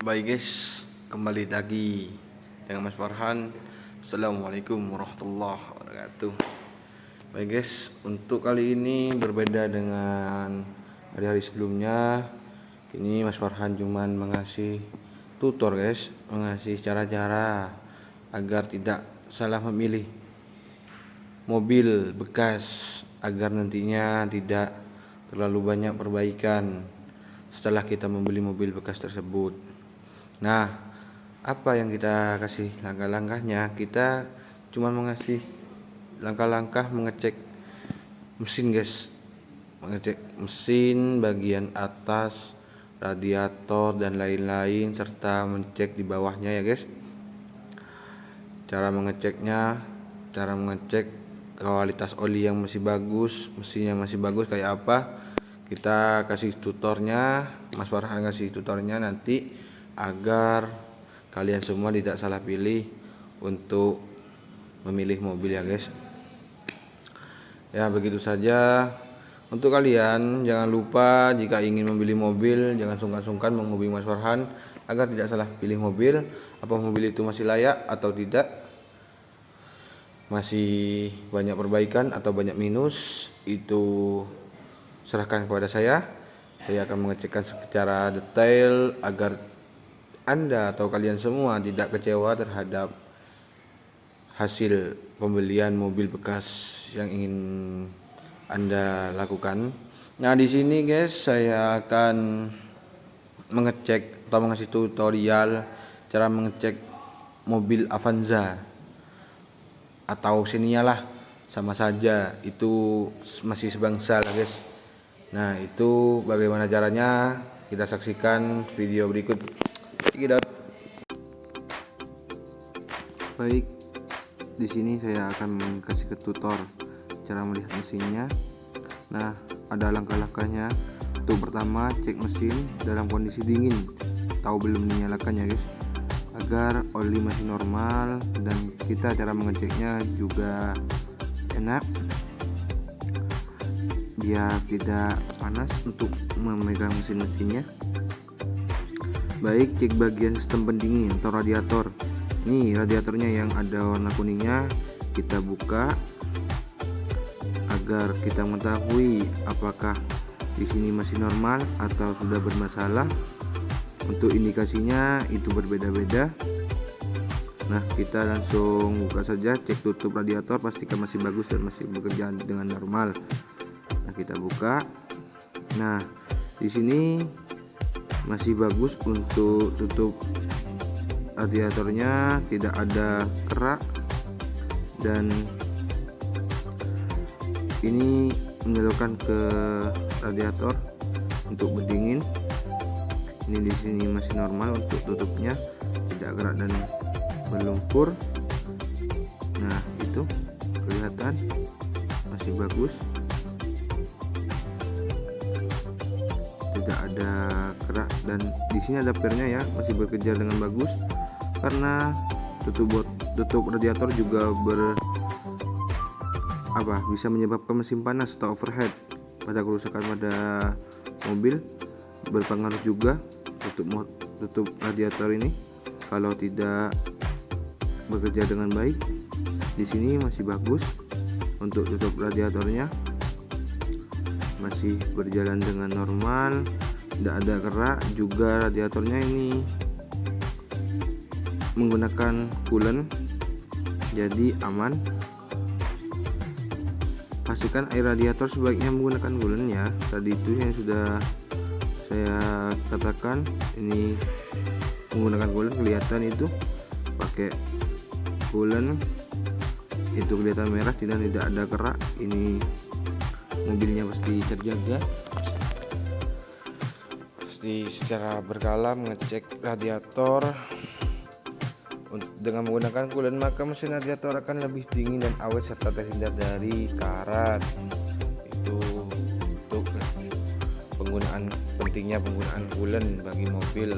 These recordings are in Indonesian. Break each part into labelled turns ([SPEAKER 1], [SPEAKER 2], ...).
[SPEAKER 1] Baik guys, kembali lagi dengan Mas Farhan. Assalamualaikum warahmatullahi wabarakatuh. Baik guys, untuk kali ini berbeda dengan hari-hari sebelumnya. Ini Mas Farhan cuman mengasih tutor guys, mengasih cara-cara agar tidak salah memilih mobil bekas, agar nantinya tidak terlalu banyak perbaikan setelah kita membeli mobil bekas tersebut. Nah, apa yang kita kasih langkah-langkahnya? Kita cuma mengasih langkah-langkah mengecek mesin guys, mengecek mesin bagian atas, radiator dan lain-lain, serta mengecek di bawahnya ya guys. Cara mengecek kualitas oli yang masih bagus, mesinnya masih bagus kayak apa, kita kasih tutornya. Mas Farhan kasih tutornya nanti agar kalian semua tidak salah pilih untuk memilih mobil ya guys. Ya begitu saja. Untuk kalian jangan lupa jika ingin membeli mobil jangan sungkan-sungkan menghubungi Mas Farhan agar tidak salah pilih mobil. Apa mobil itu masih layak atau tidak, masih banyak perbaikan atau banyak minus, itu serahkan kepada saya. Saya akan mengecekkan secara detail agar Anda atau kalian semua tidak kecewa terhadap hasil pembelian mobil bekas yang ingin Anda lakukan. Nah, di sini guys saya akan mengecek atau mengasih tutorial cara mengecek mobil Avanza atau Xenia lah, sama saja, itu masih sebangsa lah guys. Nah, itu bagaimana caranya, kita saksikan video berikut. Baik, di sini saya akan kasih ke tutor cara melihat mesinnya. Nah, ada langkah-langkahnya. Untuk pertama, cek mesin dalam kondisi dingin, tahu belum dinyalakan ya guys, agar oli masih normal, dan kita cara mengeceknya juga enak biar tidak panas untuk memegang mesinnya. Baik, cek bagian sistem pendingin atau radiator. Nih radiatornya yang ada warna kuningnya, kita buka agar kita mengetahui apakah di sini masih normal atau sudah bermasalah. Untuk indikasinya itu berbeda-beda. Nah, kita langsung buka saja, cek tutup radiator, pastikan masih bagus dan masih bekerja dengan normal. Nah, kita buka. Nah, di sini masih bagus untuk tutup radiatornya, tidak ada kerak, dan ini menyalurkan ke radiator untuk berdingin. Ini di sini masih normal untuk tutupnya, tidak kerak dan berlumpur. Nah, itu kelihatan masih bagus, tidak ada kerak, dan di sini ada pernya ya, masih bekerja dengan bagus. Karena tutup radiator juga bisa menyebabkan mesin panas atau overheat pada kerusakan pada mobil. Berpengaruh juga tutup radiator ini kalau tidak bekerja dengan baik. Di sini masih bagus untuk tutup radiatornya, masih berjalan dengan normal, tidak ada kerak. Juga radiatornya ini menggunakan coolant, jadi aman. Pastikan air radiator sebaiknya menggunakan coolant ya, tadi itu yang sudah saya katakan. Ini menggunakan coolant, kelihatan itu pakai coolant, itu kelihatan merah, tidak ada kerak. Ini mobilnya pasti terjaga, pasti secara berkala mengecek radiator. Dengan menggunakan coolant maka mesin radiator akan lebih dingin dan awet serta terhindar dari karat. Itu untuk pentingnya penggunaan coolant bagi mobil.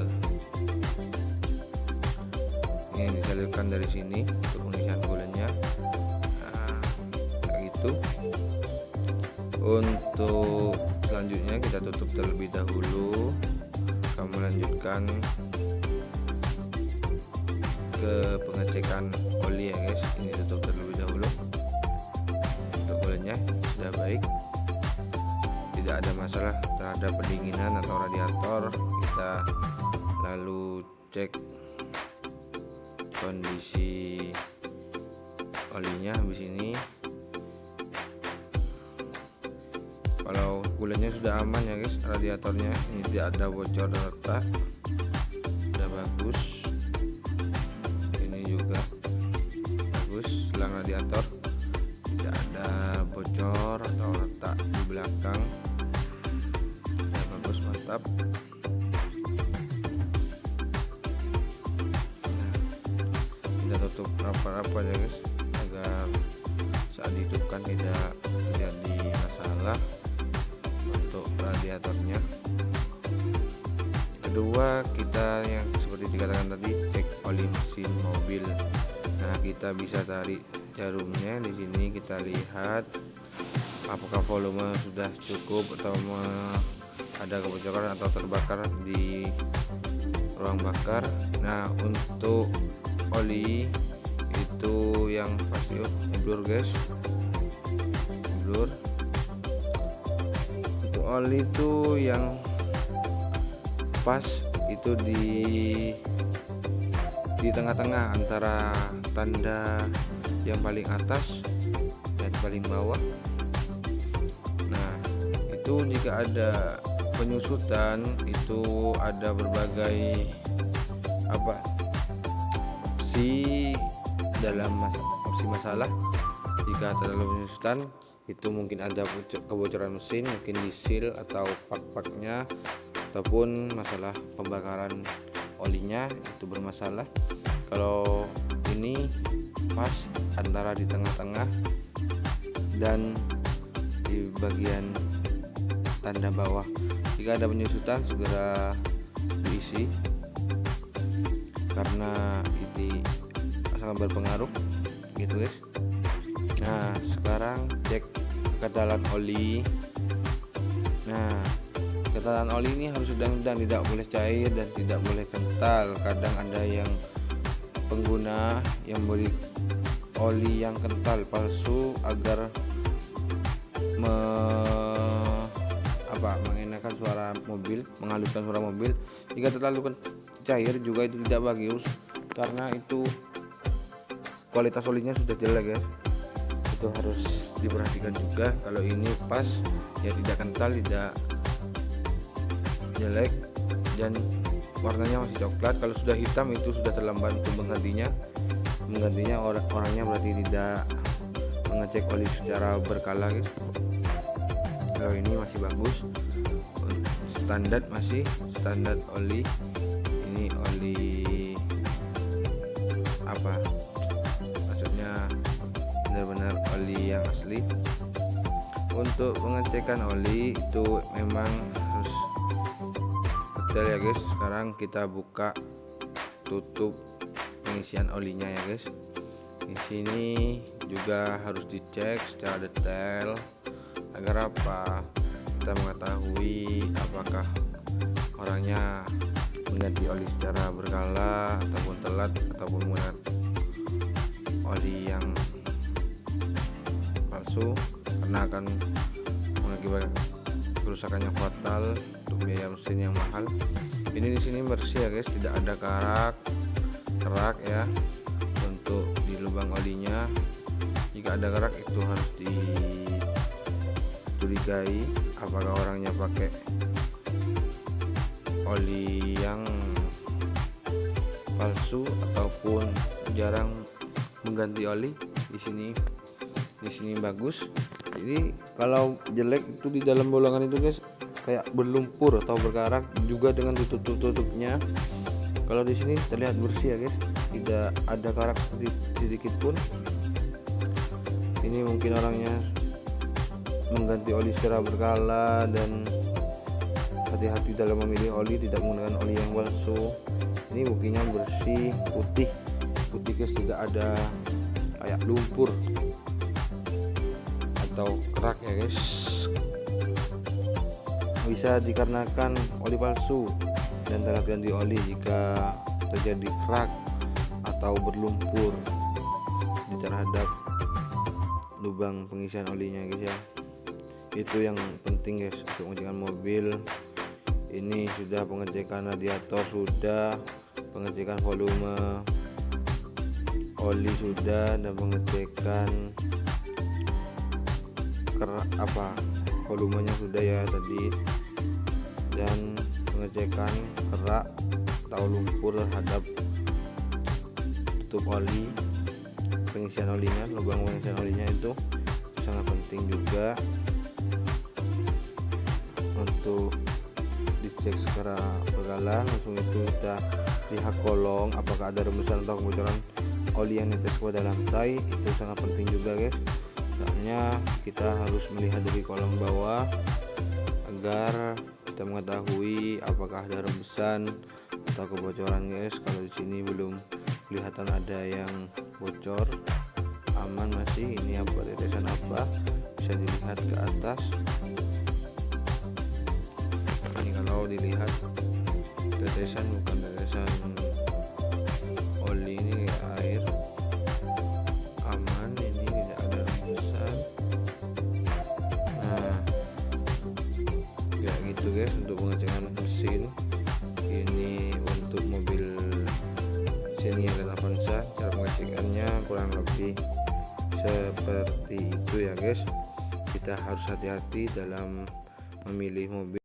[SPEAKER 1] Ini disalurkan dari sini untuk pengisian coolantnya. Nah, kayak gitu. Untuk selanjutnya kita tutup terlebih dahulu, kita melanjutkan ke pengecekan oli ya guys. Ini tutup terlebih dahulu. Untuk bulannya sudah baik, tidak ada masalah terhadap pendinginan atau radiator. Kita lalu cek kondisi olinya habis ini. Kalau bulannya sudah aman ya guys, radiatornya ini tidak ada bocor dan retak, sudah bagus. Ini juga bagus, selang radiator tidak ada bocor atau retak di belakang, sudah bagus, mantap. Nah, kita tutup rapat-rapat ya guys, agar saat dihidupkan tidak terjadi masalah untuk radiatornya. Kedua, kita yang seperti dikatakan tadi, cek oli mesin mobil. Nah, kita bisa tarik jarumnya di sini, kita lihat apakah volume sudah cukup atau ada kebocoran atau terbakar di ruang bakar. Nah, untuk oli itu yang pasti blur guys, blur. Untuk oli itu yang pas itu di tengah-tengah antara tanda yang paling atas dan paling bawah. Nah, itu jika ada penyusutan, itu ada berbagai opsi dalam opsi masalah. Jika terlalu penyusutan, itu mungkin ada kebocoran mesin, mungkin di seal atau pak-paknya, ataupun masalah pembakaran olinya itu bermasalah. Kalau ini pas antara di tengah-tengah dan di bagian tanda bawah. Jika ada penyusutan, segera diisi karena ini sangat berpengaruh gitu guys. Nah, sekarang cek kekedalan oli. Nah, kekedalan oli ini harus sedang-sedang, tidak boleh cair dan tidak boleh kental. Kadang ada yang pengguna yang beli oli yang kental palsu agar mengenakan suara mobil, menghaluskan suara mobil. Jika terlalu cair juga itu tidak bagus, karena itu kualitas olinya sudah jelek guys. Itu harus diperhatikan juga. Kalau ini pas ya, tidak kental, tidak jelek, dan warnanya masih coklat. Kalau sudah hitam itu sudah terlambat untuk menggantinya. Orangnya berarti tidak mengecek oli secara berkala guys. Kalau ini masih bagus, standar oli. Ini oli maksudnya benar-benar oli yang asli. Untuk pengecekan oli itu memang harus detail ya guys. Sekarang kita buka tutup pengisian olinya ya guys. Di sini juga harus dicek secara detail agar kita mengetahui apakah orangnya mengganti oli secara berkala ataupun telat, ataupun menggunakan oli yang palsu, karena akan mengakibatkan kerusakan yang fatal untuk biaya mesin yang mahal. Ini di sini bersih ya guys, tidak ada kerak ya untuk di lubang olinya. Jika ada kerak itu harus dicurigai apakah orangnya pakai oli yang palsu ataupun jarang mengganti oli. Di sini bagus. Jadi kalau jelek itu di dalam bolongan itu guys, kayak berlumpur atau berkarat juga dengan tutupnya. Kalau di sini terlihat bersih ya guys, tidak ada karat sedikit pun. Ini mungkin orangnya mengganti oli secara berkala dan hati-hati dalam memilih oli, tidak menggunakan oli yang palsu. Ini buktinya bersih, putih guys, tidak ada kayak lumpur atau kerak ya guys. Bisa dikarenakan oli palsu dan telat ganti oli. Jika terjadi kerak atau berlumpur terhadap lubang pengisian olinya guys ya. Itu yang penting guys untuk mengecekkan mobil. Ini sudah pengecekan radiator, sudah pengecekan volume oli sudah, dan pengecekan volumenya sudah ya tadi, dan pengecekan kerak atau lumpur terhadap tutup oli pengisian olinya, lubang pengisian olinya itu sangat penting juga untuk dicek secara berkala. Langsung itu kita lihat kolong apakah ada rembesan atau kebocoran oli yang netes pada lantai. Itu sangat penting juga guys, soalnya kita harus melihat dari kolong bawah agar kita mengetahui apakah ada rembesan atau kebocoran guys. Kalau di sini belum kelihatan ada yang bocor, aman masih. Ini apa, tetesan apa, bisa dilihat ke atas. Ini kalau dilihat tetesan, bukan tetesan oli, ini air, aman. Ini tidak ada rembesan. Nah ya gitu guys untuk pengecekan mesin. Ini untuk mobil Xenia dan Avanza, cara pengecekannya kurang lebih seperti itu ya guys. Kita harus hati-hati dalam memilih mobil.